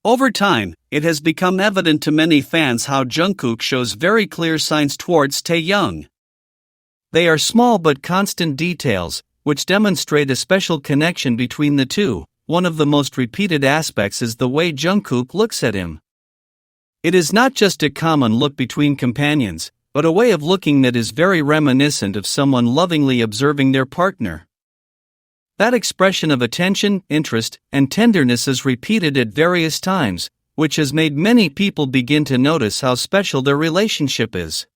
Over time, it has become evident to many fans how Jungkook shows very clear signs towards Taehyung. They are small but constant details, which demonstrate a special connection between the two. One of the most repeated aspects is the way Jungkook looks at him. It is not just a common look between companions, but a way of looking that is very reminiscent of someone lovingly observing their partner. That expression of attention, interest, and tenderness is repeated at various times, which has made many people begin to notice how special their relationship is.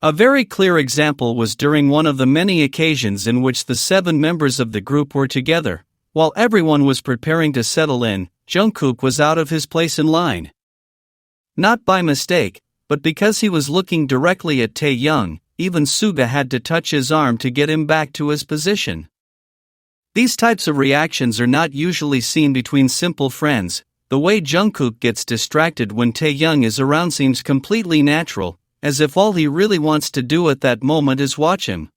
A very clear example was during one of the many occasions in which the 7 members of the group were together. While everyone was preparing to settle in, Jungkook was out of his place in line. Not by mistake, but because he was looking directly at Taehyung. Even Suga had to touch his arm to get him back to his position. These types of reactions are not usually seen between simple friends. The way Jungkook gets distracted when Taehyung is around seems completely natural, as if all he really wants to do at that moment is watch him.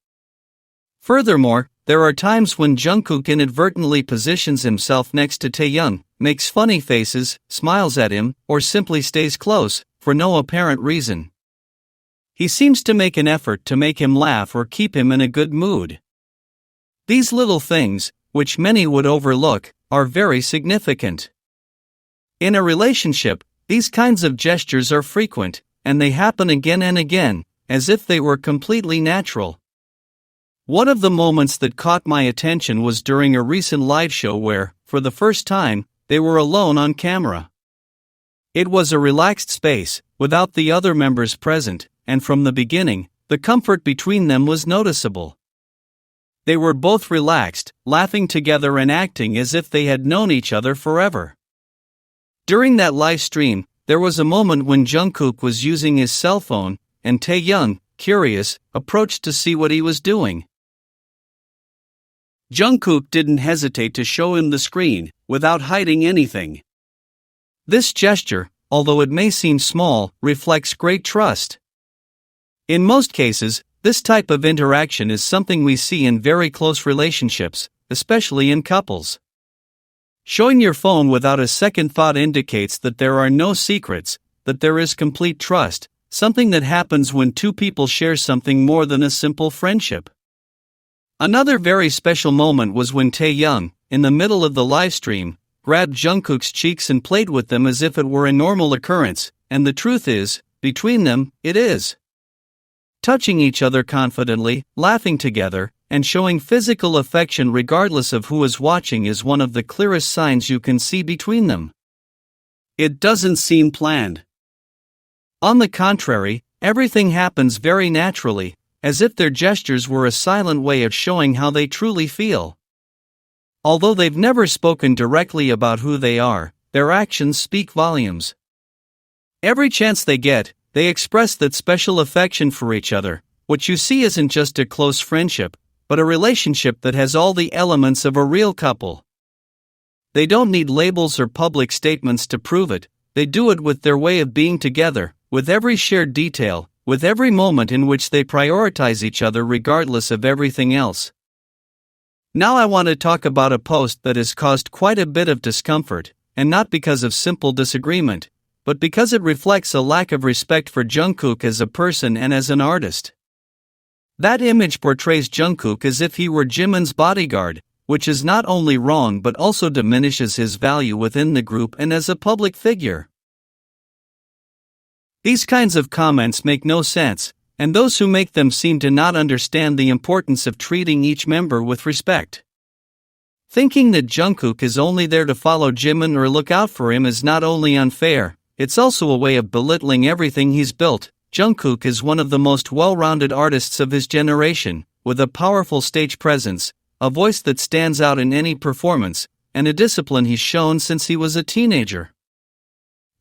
Furthermore, there are times when Jungkook inadvertently positions himself next to Taehyung, makes funny faces, smiles at him, or simply stays close, for no apparent reason. He seems to make an effort to make him laugh or keep him in a good mood. These little things, which many would overlook, are very significant. In a relationship, these kinds of gestures are frequent, and they happen again and again, as if they were completely natural. One of the moments that caught my attention was during a recent live show where, for the first time, they were alone on camera. It was a relaxed space, without the other members present, and from the beginning, the comfort between them was noticeable. They were both relaxed, laughing together and acting as if they had known each other forever. During that live stream, there was a moment when Jungkook was using his cell phone, and Taehyung, curious, approached to see what he was doing. Jungkook didn't hesitate to show him the screen, without hiding anything. This gesture, although it may seem small, reflects great trust. In most cases, this type of interaction is something we see in very close relationships, especially in couples. Showing your phone without a second thought indicates that there are no secrets, that there is complete trust, something that happens when two people share something more than a simple friendship. Another very special moment was when Taehyung, in the middle of the livestream, grabbed Jungkook's cheeks and played with them as if it were a normal occurrence, and the truth is, between them, it is. Touching each other confidently, laughing together, and showing physical affection regardless of who is watching is one of the clearest signs you can see between them. It doesn't seem planned. On the contrary, everything happens very naturally, as if their gestures were a silent way of showing how they truly feel. Although they've never spoken directly about who they are, their actions speak volumes. Every chance they get, they express that special affection for each other. What you see isn't just a close friendship, but a relationship that has all the elements of a real couple. They don't need labels or public statements to prove it, they do it with their way of being together, with every shared detail, with every moment in which they prioritize each other regardless of everything else. Now I want to talk about a post that has caused quite a bit of discomfort, and not because of simple disagreement, but because it reflects a lack of respect for Jungkook as a person and as an artist. That image portrays Jungkook as if he were Jimin's bodyguard, which is not only wrong but also diminishes his value within the group and as a public figure. These kinds of comments make no sense, and those who make them seem to not understand the importance of treating each member with respect. Thinking that Jungkook is only there to follow Jimin or look out for him is not only unfair, it's also a way of belittling everything he's built. Jungkook is one of the most well-rounded artists of his generation, with a powerful stage presence, a voice that stands out in any performance, and a discipline he's shown since he was a teenager.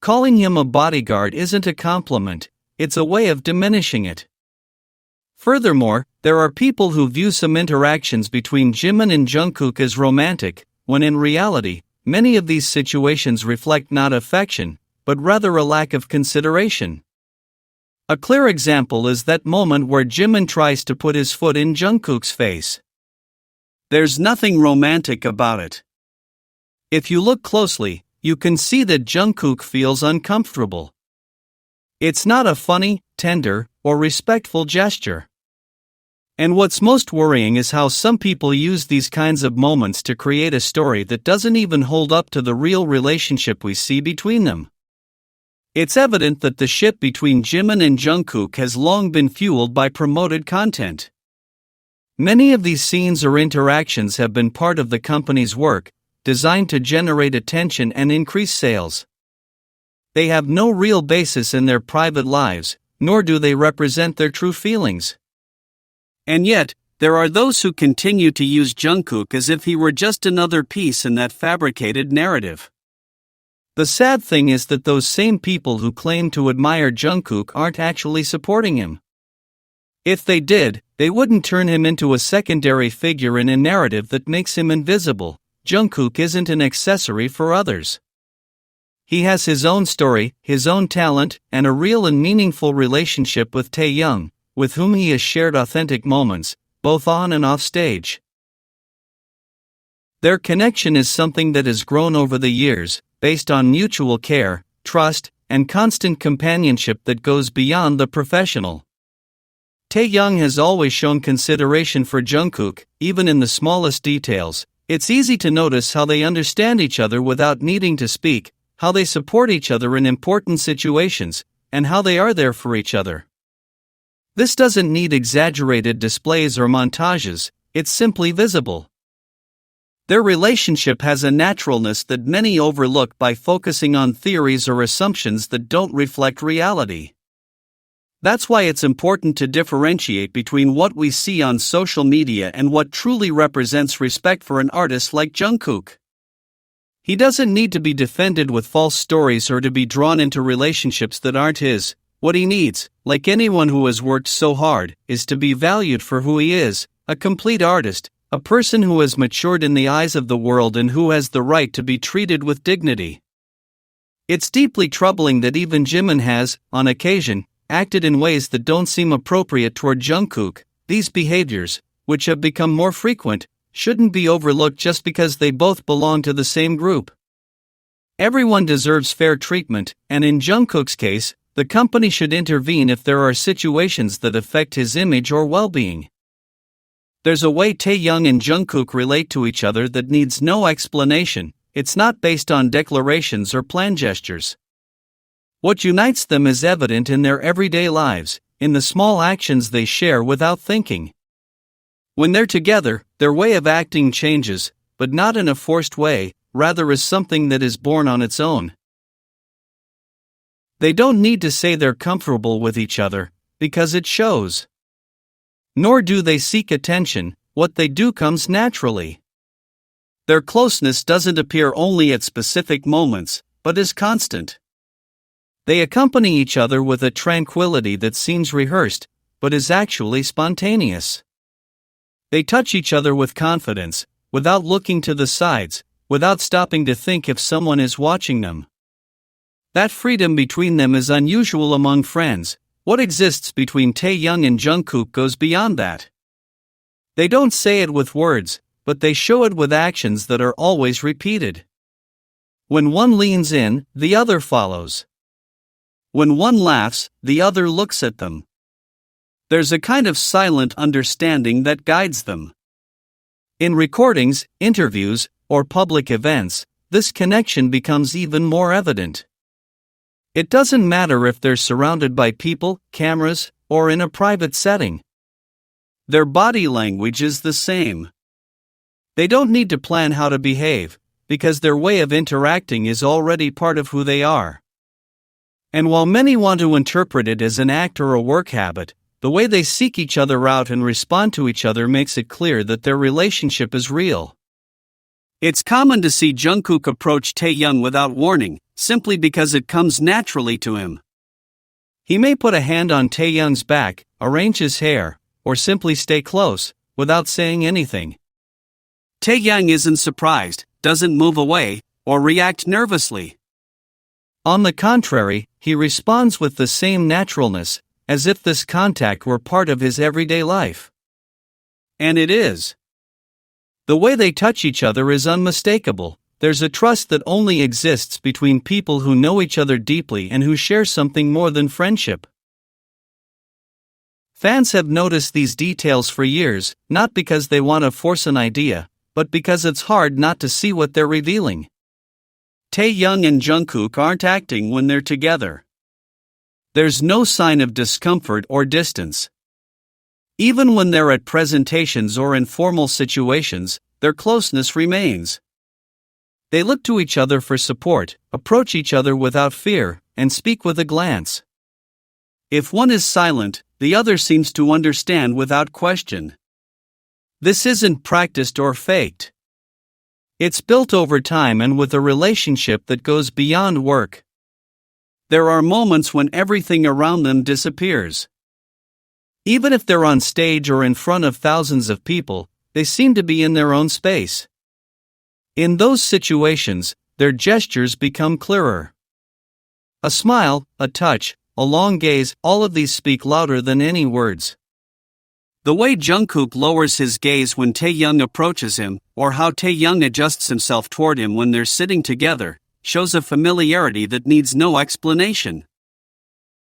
Calling him a bodyguard isn't a compliment, it's a way of diminishing it. Furthermore, there are people who view some interactions between Jimin and Jungkook as romantic, when in reality, many of these situations reflect not affection, but rather a lack of consideration. A clear example is that moment where Jimin tries to put his foot in Jungkook's face. There's nothing romantic about it. If you look closely, you can see that Jungkook feels uncomfortable. It's not a funny, tender, or respectful gesture. And what's most worrying is how some people use these kinds of moments to create a story that doesn't even hold up to the real relationship we see between them. It's evident that the ship between Jimin and Jungkook has long been fueled by promoted content. Many of these scenes or interactions have been part of the company's work, designed to generate attention and increase sales. They have no real basis in their private lives, nor do they represent their true feelings. And yet, there are those who continue to use Jungkook as if he were just another piece in that fabricated narrative. The sad thing is that those same people who claim to admire Jungkook aren't actually supporting him. If they did, they wouldn't turn him into a secondary figure in a narrative that makes him invisible. Jungkook isn't an accessory for others. He has his own story, his own talent, and a real and meaningful relationship with Taehyung, with whom he has shared authentic moments, both on and off stage. Their connection is something that has grown over the years, based on mutual care, trust, and constant companionship that goes beyond the professional. Taehyung has always shown consideration for Jungkook, even in the smallest details. It's easy to notice how they understand each other without needing to speak, how they support each other in important situations, and how they are there for each other. This doesn't need exaggerated displays or montages, it's simply visible. Their relationship has a naturalness that many overlook by focusing on theories or assumptions that don't reflect reality. That's why it's important to differentiate between what we see on social media and what truly represents respect for an artist like Jungkook. He doesn't need to be defended with false stories or to be drawn into relationships that aren't his. What he needs, like anyone who has worked so hard, is to be valued for who he is, a complete artist, a person who has matured in the eyes of the world and who has the right to be treated with dignity. It's deeply troubling that even Jimin has, on occasion, acted in ways that don't seem appropriate toward Jungkook. These behaviors, which have become more frequent, shouldn't be overlooked just because they both belong to the same group. Everyone deserves fair treatment, and in Jungkook's case, the company should intervene if there are situations that affect his image or well-being. There's a way Taehyung and Jungkook relate to each other that needs no explanation. It's not based on declarations or planned gestures. What unites them is evident in their everyday lives, in the small actions they share without thinking. When they're together, their way of acting changes, but not in a forced way, rather as something that is born on its own. They don't need to say they're comfortable with each other, because it shows. Nor do they seek attention, what they do comes naturally. Their closeness doesn't appear only at specific moments, but is constant. They accompany each other with a tranquility that seems rehearsed, but is actually spontaneous. They touch each other with confidence, without looking to the sides, without stopping to think if someone is watching them. That freedom between them is unusual among friends. What exists between Taehyung and Jungkook goes beyond that. They don't say it with words, but they show it with actions that are always repeated. When one leans in, the other follows. When one laughs, the other looks at them. There's a kind of silent understanding that guides them. In recordings, interviews, or public events, this connection becomes even more evident. It doesn't matter if they're surrounded by people, cameras, or in a private setting. Their body language is the same. They don't need to plan how to behave, because their way of interacting is already part of who they are. And while many want to interpret it as an act or a work habit, the way they seek each other out and respond to each other makes it clear that their relationship is real. It's common to see Jungkook approach Taehyung without warning, simply because it comes naturally to him. He may put a hand on Taehyung's back, arrange his hair, or simply stay close, without saying anything. Taehyung isn't surprised, doesn't move away, or react nervously. On the contrary, he responds with the same naturalness, as if this contact were part of his everyday life. And it is. The way they touch each other is unmistakable. there's a trust that only exists between people who know each other deeply and who share something more than friendship. Fans have noticed these details for years, not because they want to force an idea, but because it's hard not to see what they're revealing. Taehyung and Jungkook aren't acting when they're together. There's no sign of discomfort or distance. Even when they're at presentations or in formal situations, their closeness remains. They look to each other for support, approach each other without fear, and speak with a glance. If one is silent, the other seems to understand without question. This isn't practiced or faked. It's built over time and with a relationship that goes beyond work. There are moments when everything around them disappears. Even if they're on stage or in front of thousands of people, they seem to be in their own space. In those situations, their gestures become clearer. A smile, a touch, a long gaze, all of these speak louder than any words. The way Jungkook lowers his gaze when Taehyung approaches him, or how Taehyung adjusts himself toward him when they're sitting together, shows a familiarity that needs no explanation.